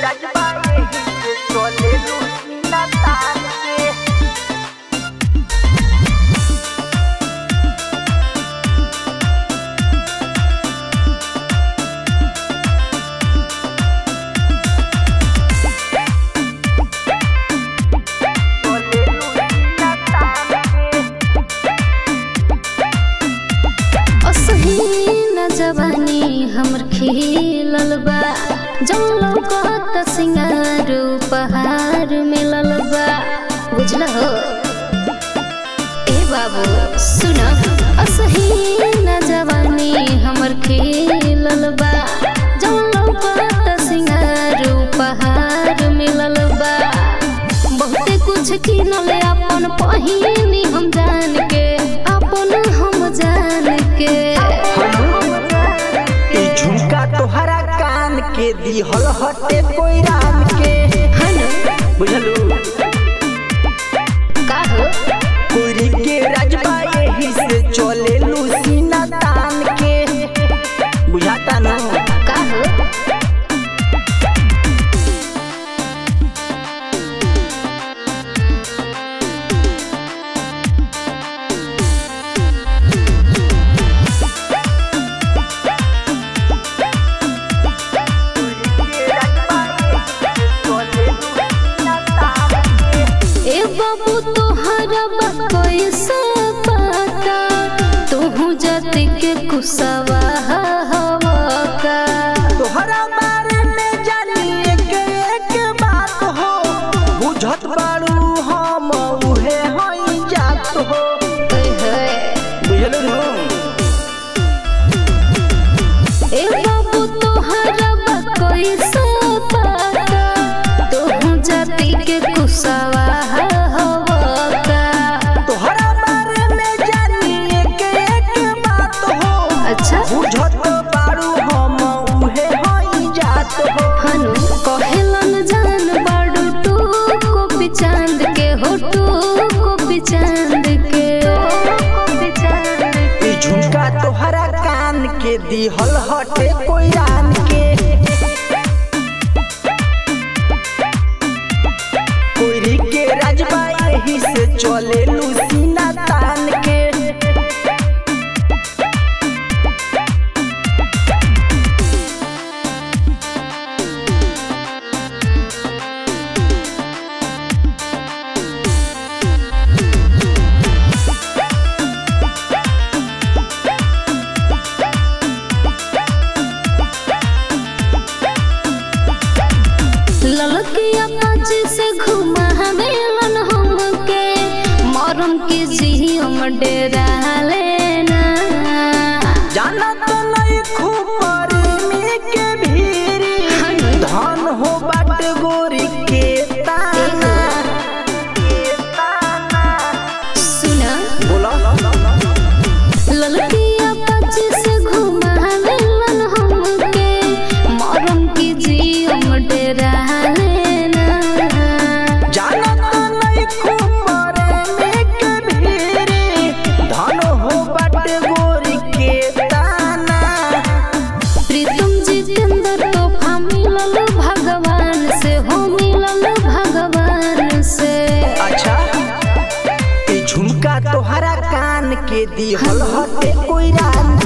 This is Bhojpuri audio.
राजबा यही से चले लूसीना तान के। जवानी हमर खिलल बा जौलो कहत सिंगार उपहार मिलल बा बुझल हो ए बाबू सुन असही न जवानी हमर खिलल बा जौलो कहत सिंगार उपहार मिलल बा बहुते कुछ किनल अपन पहिनी हम जान के अपन हम जान के तोहरा कान के दिहल हटे कोई राम के बुझलू का हो कोरी के राजबा यही से चले लूसीना तान के बुझाता ना का हो बाबू तोहरा बकोई से पता तू जाति के कुसवा हवा का तोहरा बारे में जानी एक बात हो बुझत बारू हम उहे हई जात हो बुझल नु ए बाबू तोहरा बकोई से पता तू जाति के कुसवा बुझत बारू हम उहे हई जात हो हनु कहेलन जान बाडू तू को पिचांद के हो तू को पिचांद के ई झुमका तोहरा कान के दिहल हटे कोई रान के कोरी के राजबा यही से चले लूसीना तान के। ललकिया पाँच से घुमा मेलन हमके मरम के जी हम डेरा लेना जाना तो नहीं खूब में के भीरी धन हो बाट गोरी के ताना सुना बोला ललकिया पाँच से घुमा मेलन हमके मरम के जी हम डेरा तोहरा कान के दिहल हटे कोई रान